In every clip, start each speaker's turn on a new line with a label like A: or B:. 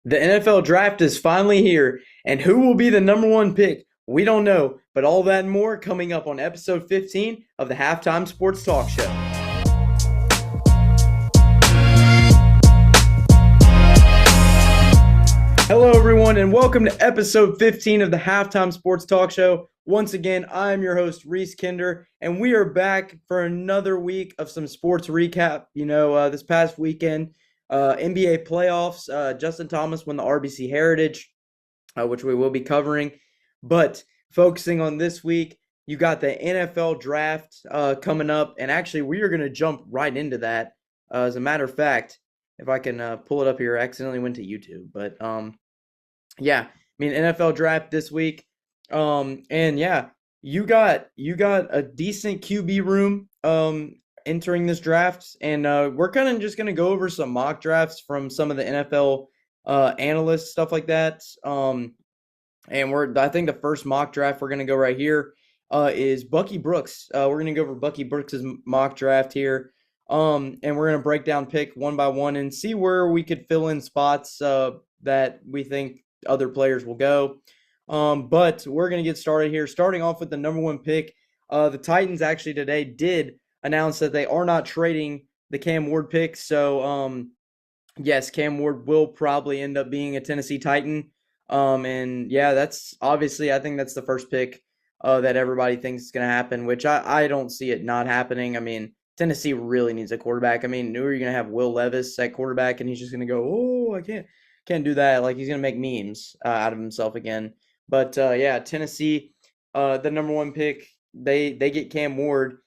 A: The NFL draft is finally here, and who will be the number one pick? We don't know, but all that and more coming up on episode 15 of the Halftime Sports Talk Show. Hello, everyone, and welcome to episode 15 of the Halftime Sports Talk Show. Once again, I'm your host, Reese Kinder, and we are back for another week of some sports recap. This past weekend, NBA playoffs, Justin Thomas won the RBC Heritage, which we will be covering. But focusing on this week, you got the NFL draft coming up, and actually, we are going to jump right into that. As a matter of fact, if I can pull it up here, I accidentally went to YouTube, but yeah, I mean NFL draft this week. And yeah, you got a decent QB room entering this draft, and we're kind of just gonna go over some mock drafts from some of the NFL analysts, stuff like that. And I think the first mock draft we're gonna go right here is Bucky Brooks. We're gonna go over Bucky Brooks's mock draft here. And we're gonna break down pick one by one and see where we could fill in spots that we think other players will go. But we're going to get started here. Starting off with the number one pick, the Titans actually today did announce that they are not trading the Cam Ward pick. So, yes, Cam Ward will probably end up being a Tennessee Titan. And yeah, that's obviously, I think that's the first pick that everybody thinks is going to happen, which I don't see it not happening. I mean, Tennessee really needs a quarterback. I mean, you're going to have Will Levis at quarterback, and he's just going to go, oh, I can't do that. Like, he's going to make memes out of himself again. But yeah, Tennessee, the number one pick, they get Cam Ward,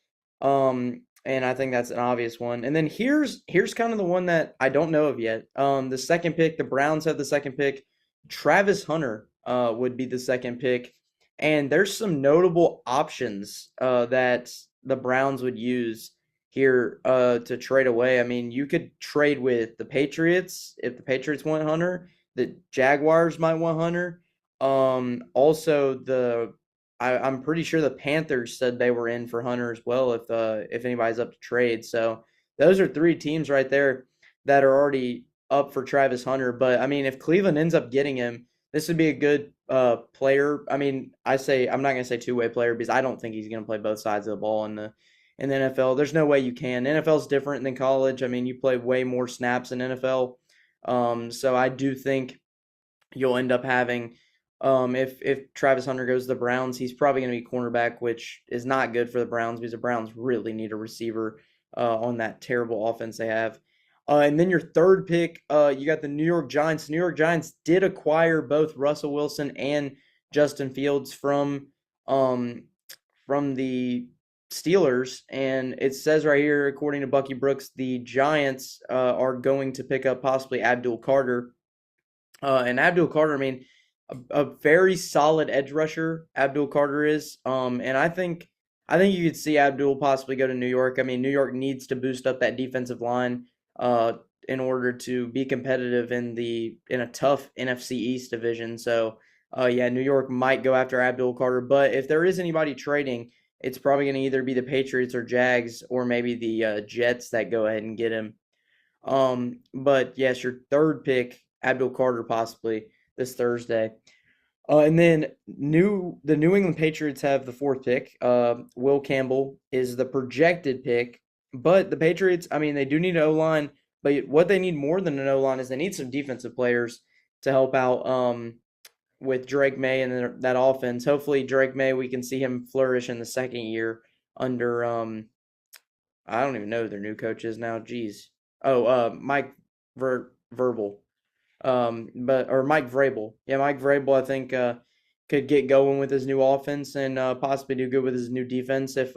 A: and I think that's an obvious one. And then here's kind of the one that I don't know of yet. The second pick, the Browns have the second pick. Travis Hunter would be the second pick, and there's some notable options that the Browns would use here to trade away. I mean, you could trade with the Patriots if the Patriots want Hunter. The Jaguars might want Hunter. Also, I'm pretty sure the Panthers said they were in for Hunter as well if anybody's up to trade. So those are three teams right there that are already up for Travis Hunter. But I mean, if Cleveland ends up getting him, this would be a good player. I mean, I'm not gonna say two-way player because I don't think he's gonna play both sides of the ball in the NFL. There's no way you can. NFL's different than college. I mean, you play way more snaps in NFL. So I do think you'll end up having if Travis Hunter goes to the Browns, he's probably going to be cornerback, which is not good for the Browns because the Browns really need a receiver on that terrible offense they have. And then your third pick, you got the New York Giants. The New York Giants did acquire both Russell Wilson and Justin Fields from the Steelers, and it says right here, according to Bucky Brooks, the Giants are going to pick up possibly Abdul Carter. And Abdul Carter, I mean, a very solid edge rusher, Abdul Carter is. And I think you could see Abdul possibly go to New York. I mean, New York needs to boost up that defensive line in order to be competitive in a tough NFC East division. So yeah, New York might go after Abdul Carter, but if there is anybody trading, it's probably going to either be the Patriots or Jags or maybe the Jets that go ahead and get him. But yes, your third pick, Abdul Carter possibly this Thursday. And then the New England Patriots have the fourth pick. Will Campbell is the projected pick, but the Patriots, I mean, they do need an O-line, but what they need more than an O-line is they need some defensive players to help out with Drake May and that offense. Hopefully, Drake May, we can see him flourish in the second year under I don't even know who their new coach is now. Jeez. Oh, Mike Verbal. Or Mike Vrabel. Yeah, Mike Vrabel, I think could get going with his new offense and possibly do good with his new defense if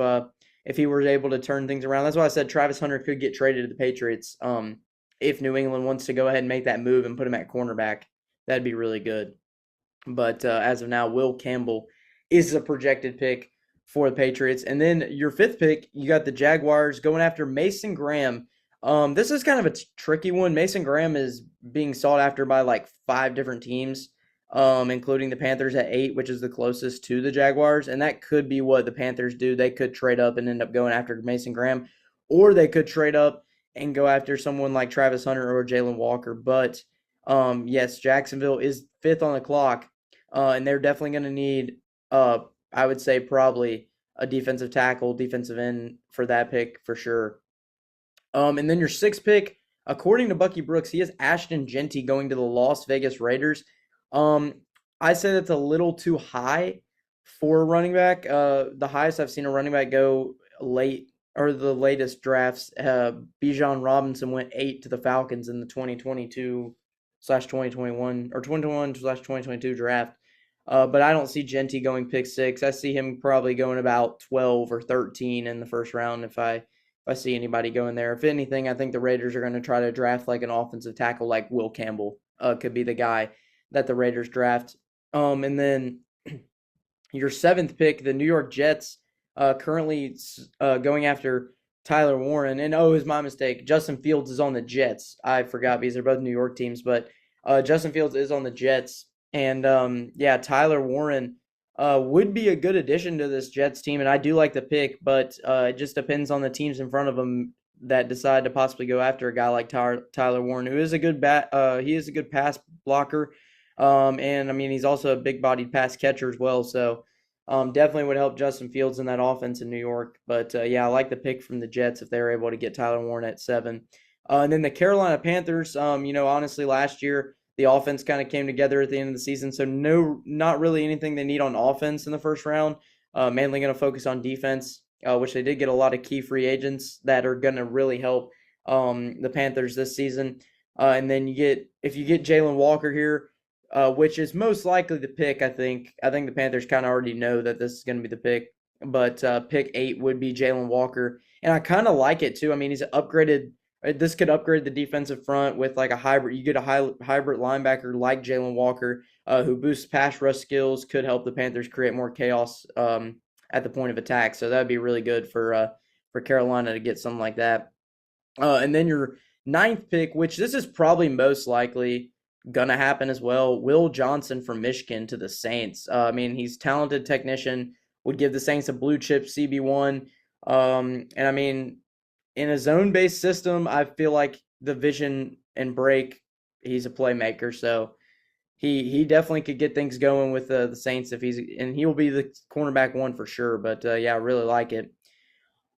A: he were able to turn things around. That's why I said Travis Hunter could get traded to the Patriots. If New England wants to go ahead and make that move and put him at cornerback, that'd be really good. But as of now, Will Campbell is a projected pick for the Patriots. And then your fifth pick, you got the Jaguars going after Mason Graham. This is kind of a tricky one. Mason Graham is being sought after by like 5 different teams, including the Panthers at 8, which is the closest to the Jaguars. And that could be what the Panthers do. They could trade up and end up going after Mason Graham, or they could trade up and go after someone like Travis Hunter or Jalen Walker. But Yes, Jacksonville is fifth on the clock, and they're definitely going to need, I would say, probably a defensive tackle, defensive end for that pick for sure. And then your sixth pick, according to Bucky Brooks, he has Ashton Jeanty going to the Las Vegas Raiders. Um, I say that's a little too high for a running back. The highest I've seen a running back go late or the latest drafts, Bijan Robinson went 8 to the Falcons in the 2022/2021 or 2021/2022 draft. But I don't see Jeanty going pick 6. I see him probably going about 12 or 13 in the first round if I see anybody going there. If anything, I think the Raiders are going to try to draft like an offensive tackle like Will Campbell. Could be the guy that the Raiders draft. And then your seventh pick, the New York Jets, currently going after Tyler Warren. And oh, it was my mistake. Justin Fields is on the Jets. I forgot because they're both New York teams, but Justin Fields is on the Jets. And yeah, Tyler Warren would be a good addition to this Jets team, and I do like the pick, but it just depends on the teams in front of them that decide to possibly go after a guy like Tyler Warren, who is a good he is a good pass blocker, and I mean he's also a big-bodied pass catcher as well. So definitely would help Justin Fields in that offense in New York. But yeah, I like the pick from the Jets if they're able to get Tyler Warren at 7. And then the Carolina Panthers, honestly, last year the offense kind of came together at the end of the season. So no, not really anything they need on offense in the first round. Mainly going to focus on defense, which they did get a lot of key free agents that are going to really help the Panthers this season. And then if you get Jalen Walker here, which is most likely the pick, I think. I think the Panthers kind of already know that this is going to be the pick. But pick 8 would be Jalen Walker. And I kind of like it too. I mean, he's upgraded. This could upgrade the defensive front with like a hybrid. You get a hybrid linebacker like Jalen Walker, who boosts pass rush skills, could help the Panthers create more chaos at the point of attack. So that would be really good for Carolina to get something like that. And then your ninth pick, which this is probably most likely gonna happen as well, Will Johnson from Michigan to the Saints. I mean, he's talented technician, would give the Saints a blue chip CB1. And I mean, in a zone-based system, I feel like the vision and break, he's a playmaker. So he definitely could get things going with the Saints and he will be the cornerback 1 for sure. But yeah, I really like it.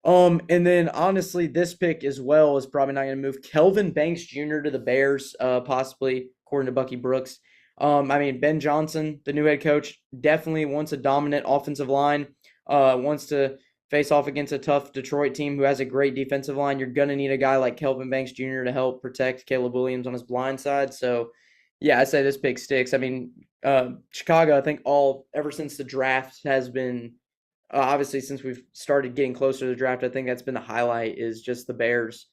A: And then honestly, this pick as well is probably not going to move. Kelvin Banks Jr. to the Bears, possibly according to Bucky Brooks. I mean, Ben Johnson, the new head coach, definitely wants a dominant offensive line. Wants to face off against a tough Detroit team who has a great defensive line. You're going to need a guy like Kelvin Banks Jr. to help protect Caleb Williams on his blind side. So, yeah, I say this pick sticks. I mean, Chicago, I think ever since the draft has been, obviously since we've started getting closer to the draft, I think that's been the highlight is just the Bears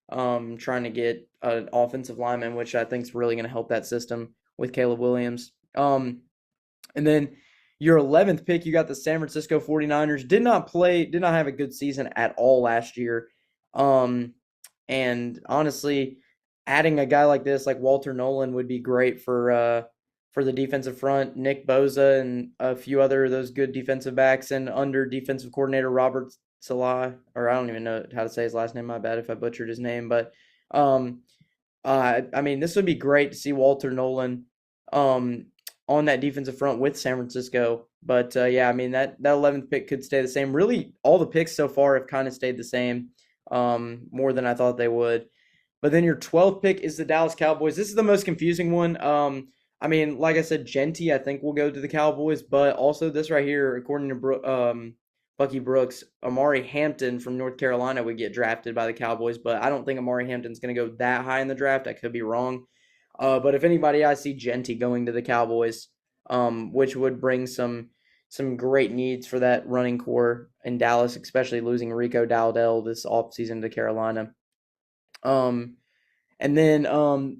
A: trying to get an offensive lineman, which I think is really going to help that system with Caleb Williams. And then your 11th pick, you got the San Francisco 49ers. Did not have a good season at all last year. And honestly, adding a guy like this, like Walter Nolan, would be great for the defensive front. Nick Bosa and a few other of those good defensive backs, and under defensive coordinator Robert Salah, or I don't even know how to say his last name. My bad if I butchered his name, but I mean, this would be great to see Walter Nolan on that defensive front with San Francisco. But yeah, I mean that 11th pick could stay the same. Really, all the picks so far have kind of stayed the same, more than I thought they would. But then your 12th pick is the Dallas Cowboys. This is the most confusing one. I mean, like I said, Jeanty, I think, will go to the Cowboys, but also this right here, according to Bucky Brooks, Amari Hampton from North Carolina would get drafted by the Cowboys, but I don't think Amari Hampton's going to go that high in the draft. I could be wrong. But if anybody, I see Jeanty going to the Cowboys, which would bring some great needs for that running core in Dallas, especially losing Rico Dowdell this offseason to Carolina. And then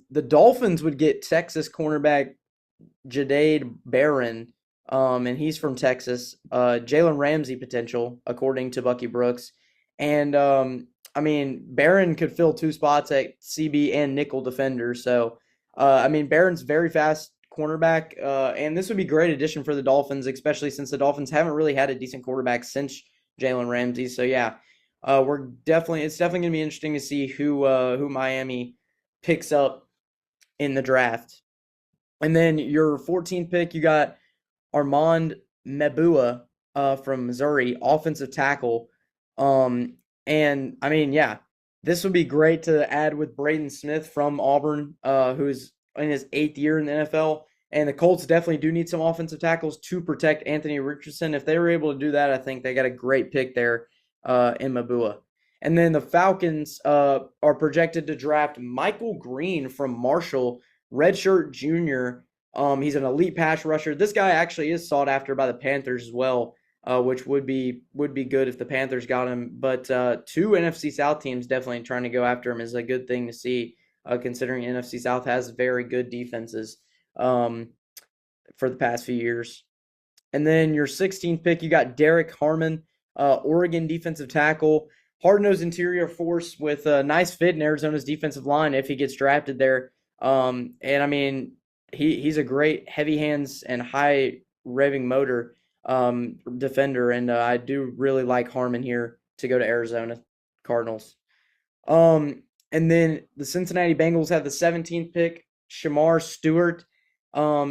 A: the Dolphins would get Texas cornerback Jahdae Barron, and he's from Texas. Jalen Ramsey potential, according to Bucky Brooks. And, I mean, Barron could fill 2 spots at CB and nickel defender. So, I mean, Barron's very fast cornerback, and this would be a great addition for the Dolphins, especially since the Dolphins haven't really had a decent quarterback since Jalen Ramsey. So, yeah, it's definitely going to be interesting to see who Miami picks up in the draft. And then your 14th pick, you got Armand Mebua from Missouri, offensive tackle. Um, and I mean, yeah, this would be great to add with Braden Smith from Auburn, who's in his 8th year in the NFL. And the Colts definitely do need some offensive tackles to protect Anthony Richardson. If they were able to do that, I think they got a great pick there in Mabua. And then the Falcons are projected to draft Michael Green from Marshall, redshirt junior. He's an elite pass rusher. This guy actually is sought after by the Panthers as well, which would be good if the Panthers got him. But two NFC South teams definitely trying to go after him is a good thing to see, considering NFC South has very good defenses for the past few years. And then your 16th pick, you got Derek Harmon, Oregon defensive tackle, hard-nosed interior force with a nice fit in Arizona's defensive line if he gets drafted there. And I mean, he's a great heavy hands and high revving motor defender, and I do really like Harmon here to go to Arizona Cardinals. And then the Cincinnati Bengals have the 17th pick, Shamar Stewart.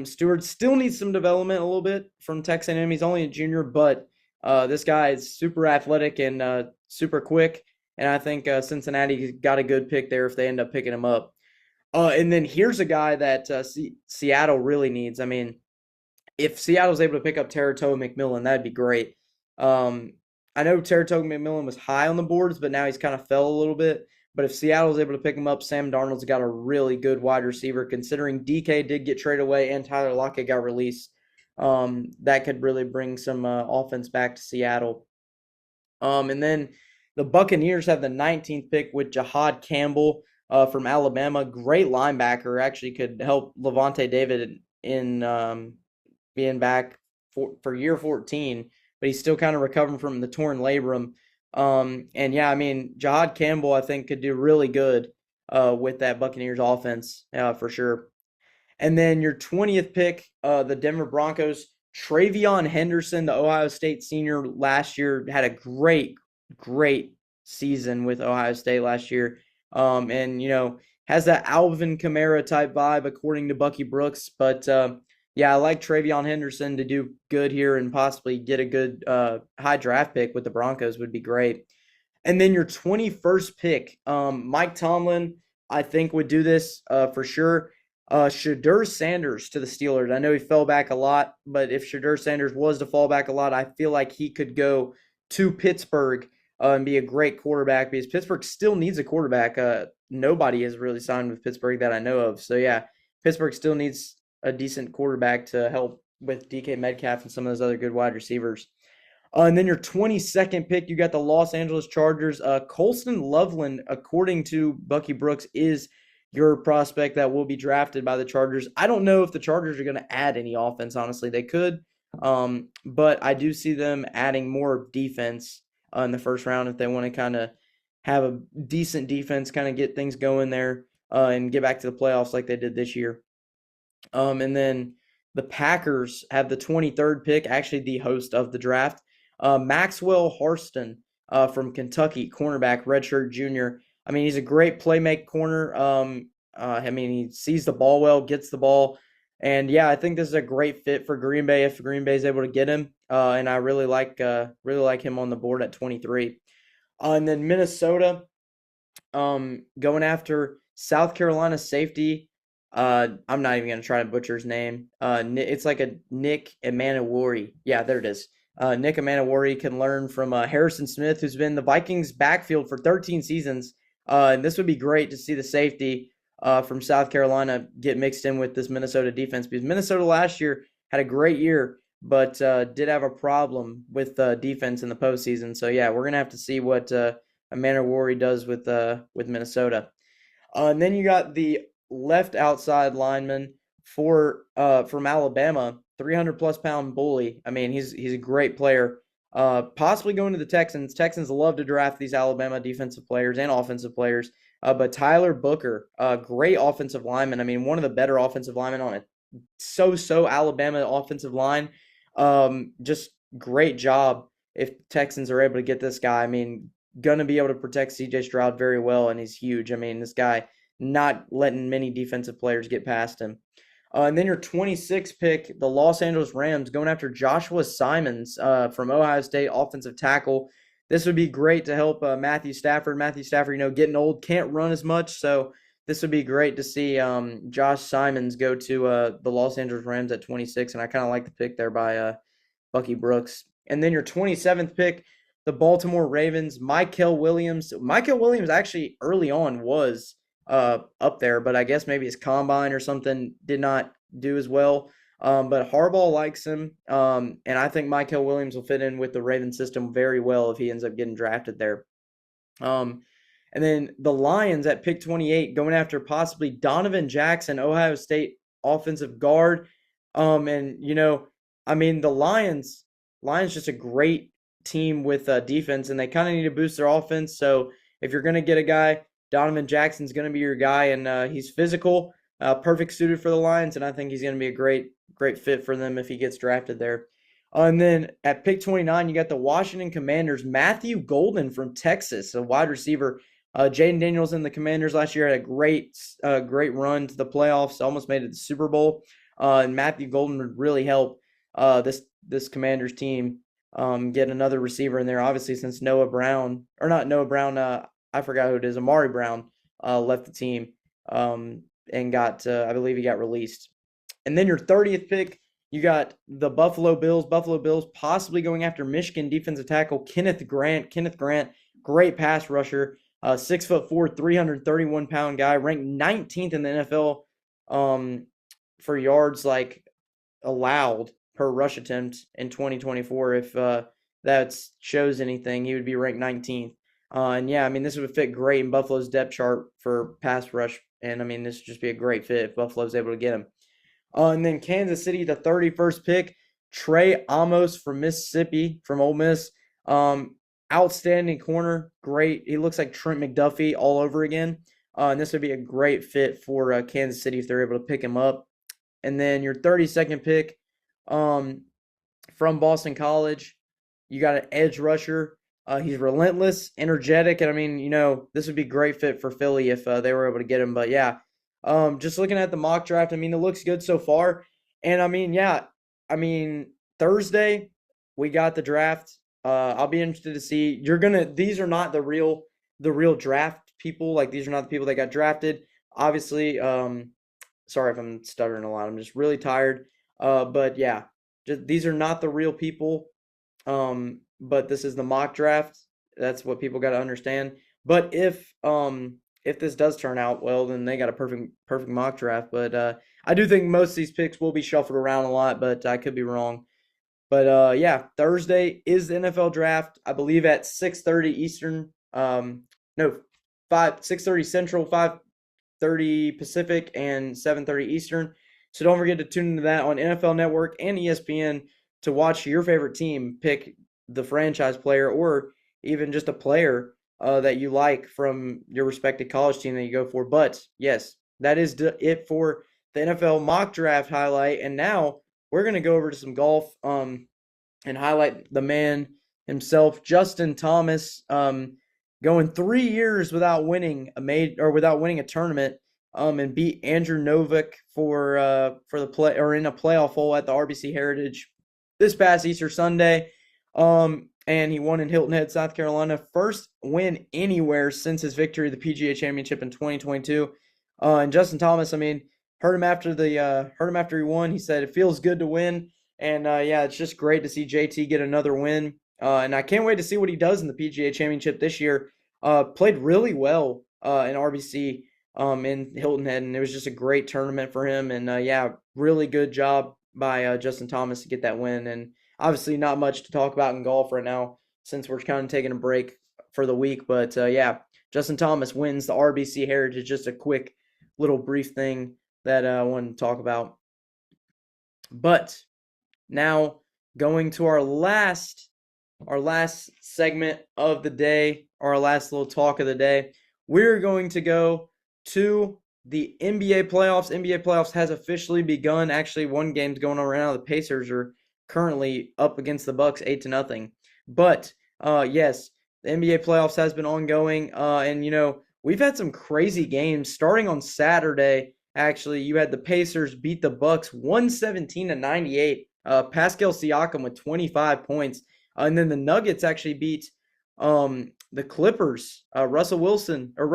A: Stewart still needs some development a little bit from Texas A&M. He's only a junior, but this guy is super athletic and super quick, and I think Cincinnati got a good pick there if they end up picking him up. And then here's a guy that Seattle really needs. I mean, if Seattle's able to pick up Terratoa McMillan, that'd be great. I know Terratoa McMillan was high on the boards, but now he's kind of fell a little bit. But if Seattle's able to pick him up, Sam Darnold's got a really good wide receiver, considering DK did get traded away and Tyler Lockett got released. That could really bring some offense back to Seattle. And then the Buccaneers have the 19th pick with Jahad Campbell from Alabama. Great linebacker. Actually could help Levante David in being back for year 14, but he's still kind of recovering from the torn labrum. And yeah, I mean, Jahad Campbell, I think, could do really good with that Buccaneers offense for sure. And then your 20th pick, the Denver Broncos, TreVeyon Henderson, the Ohio State senior last year, had a great season with Ohio State last year. And, you know, has that Alvin Kamara type vibe, according to Bucky Brooks. But, yeah, I like TreVeyon Henderson to do good here and possibly get a good high draft pick with the Broncos would be great. And then your 21st pick, Mike Tomlin, I think would do this for sure. Shedeur Sanders to the Steelers. I know he fell back a lot, but if Shedeur Sanders was to fall back a lot, I feel like he could go to Pittsburgh and be a great quarterback because Pittsburgh still needs a quarterback. Nobody has really signed with Pittsburgh that I know of. So, yeah, Pittsburgh still needs a decent quarterback to help with DK Metcalf and some of those other good wide receivers. And then your 22nd pick, you got the Los Angeles Chargers. Colston Loveland, according to Bucky Brooks, is your prospect that will be drafted by the Chargers. I don't know if the Chargers are going to add any offense, honestly. They could, but I do see them adding more defense in the first round if they want to kind of have a decent defense, kind of get things going there and get back to the playoffs like they did this year. And then the Packers have the 23rd pick, actually the host of the draft. Maxwell Harston from Kentucky, cornerback, redshirt junior. I mean, he's a great playmaker corner. I mean, he sees the ball well, gets the ball. And, yeah, I think this is a great fit for Green Bay if Green Bay is able to get him. And I really like him on the board at 23. And then Minnesota going after South Carolina safety. I'm not even going to try to butcher his name. It's like a Nick Emmanwori. Yeah, there it is. Nick Emmanwori can learn from Harrison Smith, who's been the Vikings' backfield for 13 seasons. And this would be great to see the safety from South Carolina get mixed in with this Minnesota defense because Minnesota last year had a great year, but did have a problem with defense in the postseason. So, yeah, we're going to have to see what Emmanwori does with Minnesota. And then you got the left outside lineman from Alabama, 300-plus pound bully. I mean, he's a great player. Possibly going to the Texans. Texans love to draft these Alabama defensive players and offensive players. But Tyler Booker, great offensive lineman. I mean, one of the better offensive linemen on a so Alabama offensive line. Just great job if Texans are able to get this guy. I mean, going to be able to protect C.J. Stroud very well, and he's huge. I mean, this guy not letting many defensive players get past him. And then your 26th pick, the Los Angeles Rams, going after Joshua Simons from Ohio State, offensive tackle. This would be great to help Matthew Stafford. Matthew Stafford, getting old, can't run as much, so this would be great to see Josh Simons go to the Los Angeles Rams at 26, and I kind of like the pick there by Bucky Brooks. And then your 27th pick, the Baltimore Ravens, Mykel Williams. Mykel Williams actually early on was up there, but I guess maybe his combine or something did not do as well. But Harbaugh likes him, and I think Mykel Williams will fit in with the Ravens system very well if he ends up getting drafted there. And then the Lions at pick 28 going after possibly Donovan Jackson, Ohio State offensive guard. And the Lions just a great team with defense, and they kind of need to boost their offense. So if you're going to get a guy, Donovan Jackson's going to be your guy, and he's physical, perfect suited for the Lions, and I think he's going to be a great fit for them if he gets drafted there. And then at pick 29, you got the Washington Commanders, Matthew Golden from Texas, a wide receiver. Jaden Daniels in the Commanders last year had a great run to the playoffs, almost made it to the Super Bowl. And Matthew Golden would really help this Commanders team get another receiver in there. Obviously, since I forgot who it is, Amari Brown left the team and got, I believe he got released. And then your 30th pick, you got the Buffalo Bills. Buffalo Bills possibly going after Michigan defensive tackle Kenneth Grant. Kenneth Grant, great pass rusher, 6'4", 331-pound guy, ranked 19th in the NFL for yards allowed per rush attempt in 2024. If that shows anything, he would be ranked 19th. This would fit great in Buffalo's depth chart for pass rush. And this would just be a great fit if Buffalo's able to get him. And then Kansas City, the 31st pick, Trey Amos from Mississippi, from Ole Miss. Outstanding corner, great. He looks like Trent McDuffie all over again. And this would be a great fit for Kansas City if they're able to pick him up. And then your 32nd pick from Boston College, you got an edge rusher. He's relentless, energetic, and this would be a great fit for Philly if they were able to get him. But yeah, just looking at the mock draft, it looks good so far. And Thursday we got the draft. I'll be interested to see. These are not the real draft people. Like, these are not the people that got drafted. Obviously, sorry if I'm stuttering a lot. I'm just really tired. But yeah, these are not the real people. But this is the mock draft. That's what people got to understand. But if this does turn out well, then they got a perfect mock draft. But I do think most of these picks will be shuffled around a lot, but I could be wrong. But yeah, Thursday is the NFL draft. I believe at 6:30 Eastern. 6:30 Central, 5:30 Pacific, and 7:30 Eastern. So don't forget to tune into that on NFL Network and ESPN to watch your favorite team pick the franchise player, or even just a player that you like from your respective college team that you go for. But yes, that is it for the NFL mock draft highlight. And now we're going to go over to some golf and highlight the man himself, Justin Thomas, going 3 years without winning a tournament, and beat Andrew Novak for the play, or in a playoff hole at the RBC Heritage this past Easter Sunday. And he won in Hilton Head, South Carolina. First win anywhere since his victory at the PGA Championship in 2022. And Justin Thomas, heard him after he won. He said it feels good to win, and yeah, it's just great to see JT get another win. And I can't wait to see what he does in the PGA Championship this year. Played really well in RBC in Hilton Head, and it was just a great tournament for him. And yeah, really good job by Justin Thomas to get that win. And obviously not much to talk about in golf right now since we're kind of taking a break for the week. But yeah, Justin Thomas wins the RBC Heritage. Just a quick little brief thing that I wanted to talk about. But now going to our last segment of the day, our last little talk of the day, we're going to go to the NBA playoffs. NBA playoffs has officially begun. Actually, one game's going on right now. The Pacers are currently up against the Bucks 8-0. But yes, the NBA playoffs has been ongoing, and we've had some crazy games starting on Saturday. Actually, you had the Pacers beat the Bucks 117-98. Pascal Siakam with 25 points. And then the Nuggets actually beat the Clippers. Russell Wilson, or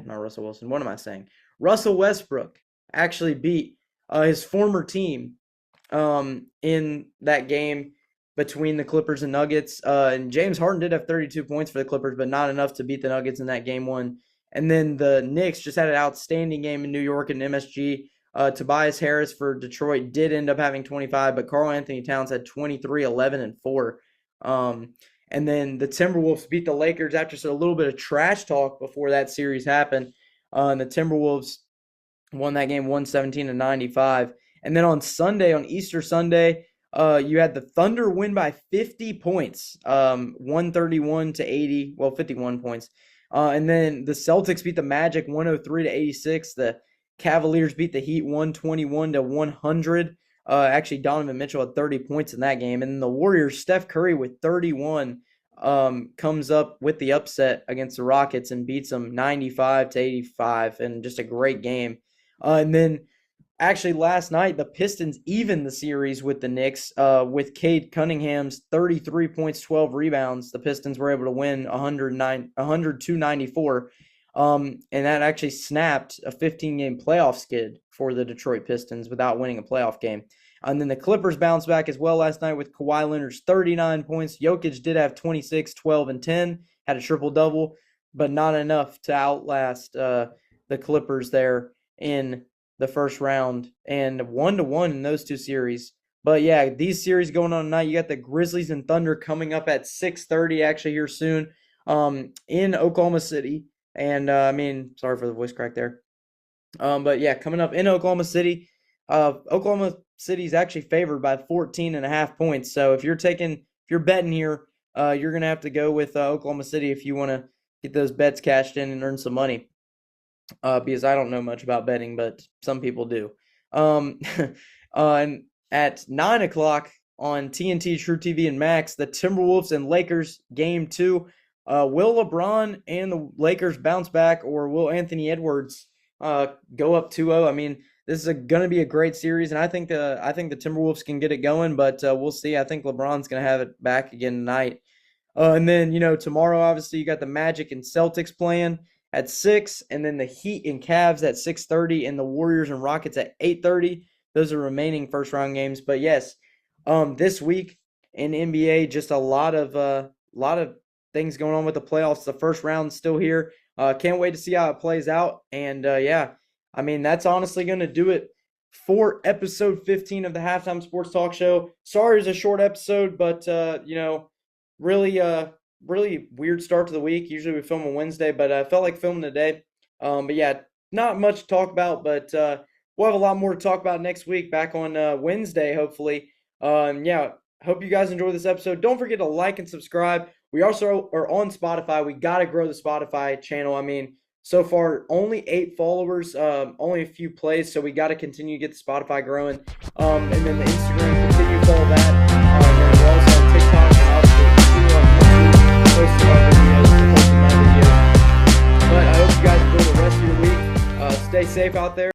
A: not Russell Wilson, what am I saying? Russell Westbrook actually beat his former team in that game between the Clippers and Nuggets. And James Harden did have 32 points for the Clippers, but not enough to beat the Nuggets in that game one. And then the Knicks just had an outstanding game in New York and MSG. Tobias Harris for Detroit did end up having 25, but Karl-Anthony Towns had 23, 11, and 4. And then the Timberwolves beat the Lakers after a little bit of trash talk before that series happened. And the Timberwolves won that game 117-95. And then on Sunday, on Easter Sunday, you had the Thunder win by 50 points, 131-80. Well, 51 points. And then the Celtics beat the Magic 103-86. The Cavaliers beat the Heat 121-100. Actually, Donovan Mitchell had 30 points in that game. And then the Warriors, Steph Curry with 31, comes up with the upset against the Rockets and beats them 95-85. And just a great game. And then actually last night, the Pistons evened the series with the Knicks with Cade Cunningham's 33 points, 12 rebounds. The Pistons were able to win 102-94. And that actually snapped a 15-game playoff skid for the Detroit Pistons without winning a playoff game. And then the Clippers bounced back as well last night with Kawhi Leonard's 39 points. Jokic did have 26, 12, and 10, had a triple-double, but not enough to outlast the Clippers there in the first round, and 1-1 in those two series. But yeah, these series going on tonight. You got the Grizzlies and Thunder coming up at 6:30 actually here soon in Oklahoma City. And sorry for the voice crack there. But yeah, coming up in Oklahoma City. Oklahoma City is actually favored by 14.5 points. So if you're betting here, you're gonna have to go with Oklahoma City if you want to get those bets cashed in and earn some money. Because I don't know much about betting, but some people do. And at 9 o'clock on TNT, True TV, and Max, the Timberwolves and Lakers Game 2. Will LeBron and the Lakers bounce back, or will Anthony Edwards go up 2-0? This is going to be a great series, and I think the Timberwolves can get it going, but we'll see. I think LeBron's going to have it back again tonight. And then, tomorrow, obviously, you got the Magic and Celtics playing at 6, and then the Heat and Cavs at 6:30, and the Warriors and Rockets at 8:30. Those are remaining first-round games. But yes, this week in NBA, just a lot of things going on with the playoffs. The first round's still here. Can't wait to see how it plays out. And that's honestly going to do it for episode 15 of the Halftime Sports Talk Show. Sorry it's a short episode, but really weird start to the week. Usually we film on Wednesday, but I felt like filming today. But yeah, not much to talk about, but we'll have a lot more to talk about next week, back on Wednesday, hopefully. Hope you guys enjoy this episode. Don't forget to like and subscribe. We also are on Spotify. We got to grow the Spotify channel. So far, only 8 followers, only a few plays, so we got to continue to get the Spotify growing. And then the Instagram, continue to follow that. And then we're also on TikTok, and obviously posting our videos, posting my videos. But I hope you guys enjoy the rest of your week. Stay safe out there.